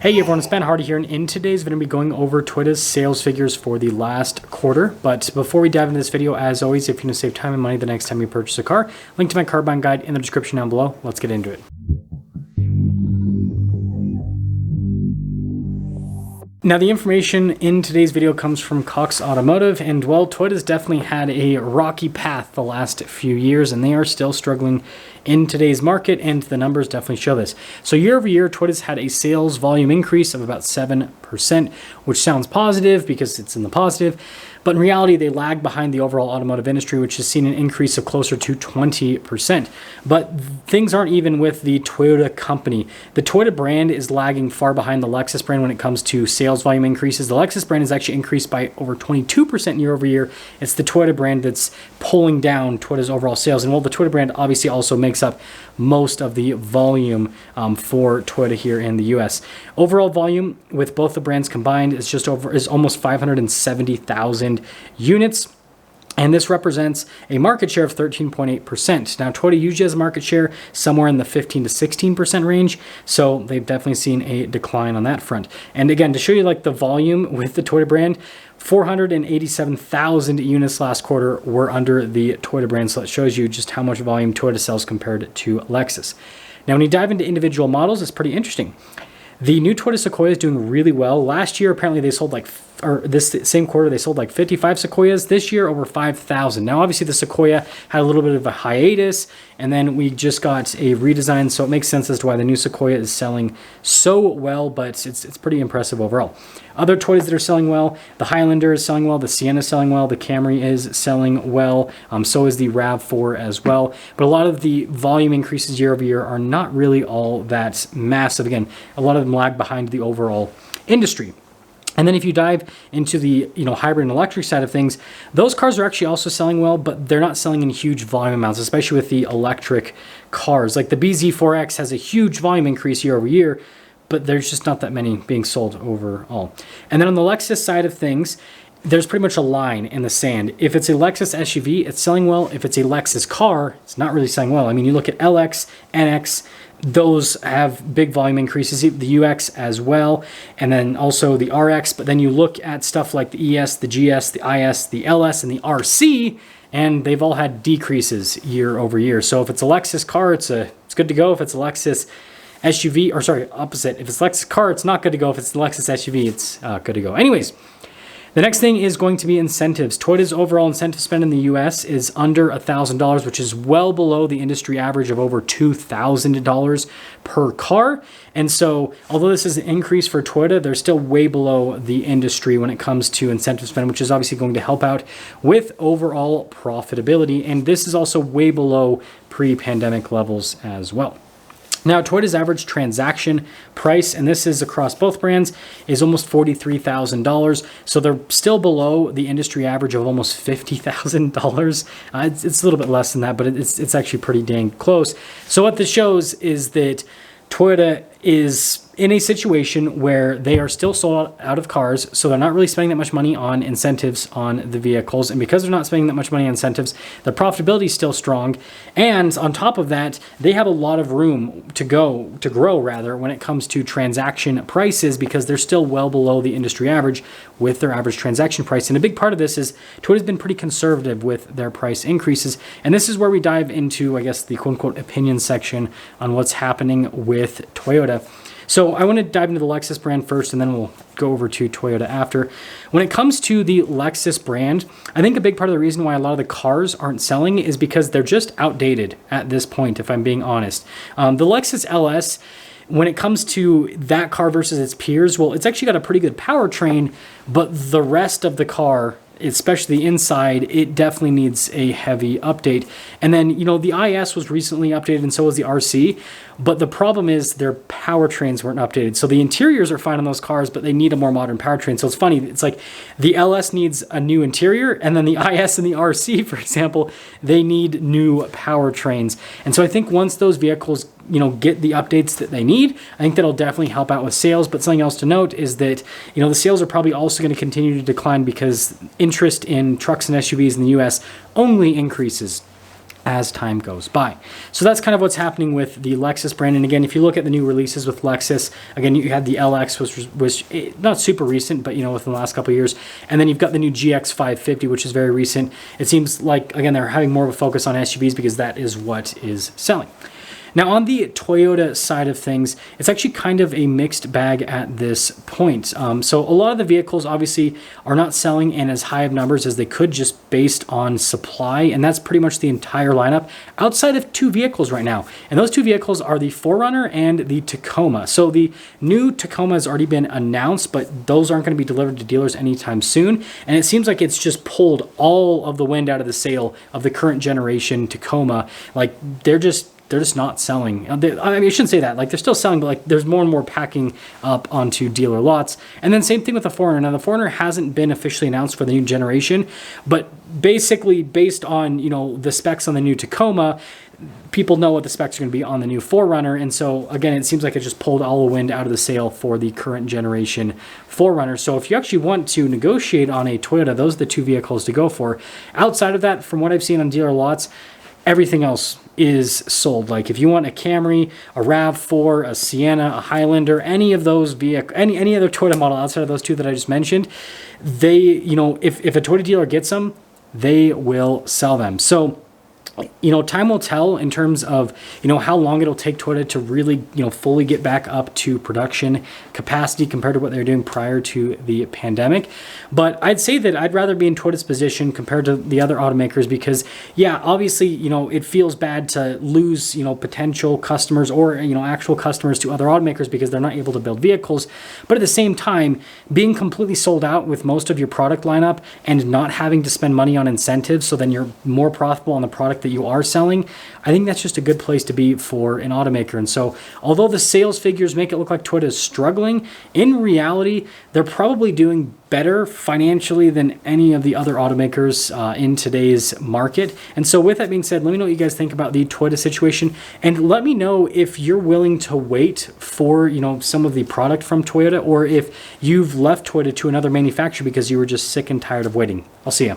Hey everyone, it's Ben Hardy here, and in today's video, we'll be going over Toyota's sales figures for the last quarter. But before we dive into this video, as always, if you want to save time and money the next time you purchase a car, link to my car buying guide in the description down below. Let's get into it. Now, the information in today's video comes from Cox Automotive, and well, Toyota's definitely had a rocky path the last few years, and they are still struggling in today's market, and the numbers definitely show this. So year over year, Toyota's had a sales volume increase of about 7%, which sounds positive because it's in the positive, but in reality, they lag behind the overall automotive industry, which has seen an increase of closer to 20%. But things aren't even with the Toyota company. The Toyota brand is lagging far behind the Lexus brand when it comes to sales volume increases. The Lexus brand has actually increased by over 22% year over year. It's the Toyota brand that's pulling down Toyota's overall sales. And while the Toyota brand obviously also makes up most of the volume for Toyota here in the US. Overall volume with both the brands combined is almost 570,000 units. And this represents a market share of 13.8%. Now, Toyota usually has a market share somewhere in the 15 to 16% range, so they've definitely seen a decline on that front. And again, to show you like the volume with the Toyota brand, 487,000 units last quarter were under the Toyota brand, so that shows you just how much volume Toyota sells compared to Lexus. Now, when you dive into individual models, it's pretty interesting. The new Toyota Sequoia is doing really well. Last year, apparently they sold this same quarter, they sold like 55 Sequoias. This year, over 5,000. Now, obviously the Sequoia had a little bit of a hiatus, and then we just got a redesign, so it makes sense as to why the new Sequoia is selling so well, but it's pretty impressive overall. Other Toyotas that are selling well, the Highlander is selling well, the Sienna is selling well, the Camry is selling well, so is the RAV4 as well. But a lot of the volume increases year over year are not really all that massive. Again, a lot of them lag behind the overall industry. And then if you dive into the hybrid and electric side of things, those cars are actually also selling well, but they're not selling in huge volume amounts, especially with the electric cars. Like the BZ4X has a huge volume increase year over year, but there's just not that many being sold overall. And then on the Lexus side of things, there's pretty much a line in the sand. If it's a Lexus SUV, it's selling well. If it's a Lexus car, it's not really selling well. I mean, you look at LX, NX, those have big volume increases, the UX as well, and then also the RX. But then you look at stuff like the ES, the GS, the IS, the LS, and the RC, and they've all had decreases year over year. So if it's a Lexus car, it's good to go. If it's a Lexus SUV, or sorry, opposite. If it's Lexus car, it's not good to go. If it's the Lexus SUV, it's good to go. Anyways, the next thing is going to be incentives. Toyota's overall incentive spend in the US is under $1,000, which is well below the industry average of over $2,000 per car. And so, although this is an increase for Toyota, they're still way below the industry when it comes to incentive spend, which is obviously going to help out with overall profitability. And this is also way below pre-pandemic levels as well. Now, Toyota's average transaction price, and this is across both brands, is almost $43,000. So they're still below the industry average of almost $50,000. It's a little bit less than that, but it's actually pretty dang close. So what this shows is that Toyota is in a situation where they are still sold out of cars, so they're not really spending that much money on incentives on the vehicles. And because they're not spending that much money on incentives, the profitability is still strong. And on top of that, they have a lot of room to grow when it comes to transaction prices, because they're still well below the industry average with their average transaction price. And a big part of this is Toyota's been pretty conservative with their price increases. And this is where we dive into, I guess, the quote-unquote opinion section on what's happening with Toyota. So I want to dive into the Lexus brand first, and then we'll go over to Toyota after. When it comes to the Lexus brand, I think a big part of the reason why a lot of the cars aren't selling is because they're just outdated at this point, if I'm being honest. The Lexus LS, when it comes to that car versus its peers, well, it's actually got a pretty good powertrain, but the rest of the car, especially the inside, it definitely needs a heavy update. And then, the IS was recently updated, and so was the RC. But the problem is their powertrains weren't updated. So the interiors are fine on those cars, but they need a more modern powertrain. So it's funny. It's like the LS needs a new interior, and then the IS and the RC, for example, they need new powertrains. And so I think once those vehicles, get the updates that they need, I think that'll definitely help out with sales. But something else to note is that, the sales are probably also going to continue to decline because interest in trucks and SUVs in the US only increases. as time goes by. So that's kind of what's happening with the Lexus brand. And again, if you look at the new releases with Lexus, again, you had the LX, which was not super recent, but within the last couple of years. And then you've got the new GX 550, which is very recent. It seems like, again, they're having more of a focus on SUVs because that is what is selling. Now, on the Toyota side of things, it's actually kind of a mixed bag at this point. So a lot of the vehicles obviously are not selling in as high of numbers as they could just based on supply, and that's pretty much the entire lineup outside of 2 vehicles right now. And those 2 vehicles are the 4Runner and the Tacoma. So the new Tacoma has already been announced, but those aren't going to be delivered to dealers anytime soon. And it seems like it's just pulled all of the wind out of the sail of the current generation Tacoma. Like they're just not selling. I mean, I shouldn't say that. Like, they're still selling, but like there's more and more packing up onto dealer lots. And then same thing with the 4Runner. Now, the 4Runner hasn't been officially announced for the new generation, but basically based on, the specs on the new Tacoma, people know what the specs are going to be on the new 4Runner. And so, again, it seems like it just pulled all the wind out of the sail for the current generation 4Runner. So if you actually want to negotiate on a Toyota, those are the 2 vehicles to go for. Outside of that, from what I've seen on dealer lots, everything else is sold. Like if you want a Camry, a RAV4, a Sienna, a Highlander, any of those vehicles, any other Toyota model outside of those 2 that I just mentioned, they, if a Toyota dealer gets them, they will sell them. So, time will tell in terms of, how long it'll take Toyota to really, fully get back up to production capacity compared to what they were doing prior to the pandemic. But I'd say that I'd rather be in Toyota's position compared to the other automakers because, yeah, obviously, it feels bad to lose, potential customers or, actual customers to other automakers because they're not able to build vehicles. But at the same time, being completely sold out with most of your product lineup and not having to spend money on incentives so then you're more profitable on the product that you are selling, I think that's just a good place to be for an automaker. And so although the sales figures make it look like Toyota is struggling, in reality, they're probably doing better financially than any of the other automakers in today's market. And so with that being said, let me know what you guys think about the Toyota situation, and let me know if you're willing to wait for some of the product from Toyota, or if you've left Toyota to another manufacturer because you were just sick and tired of waiting. I'll see you.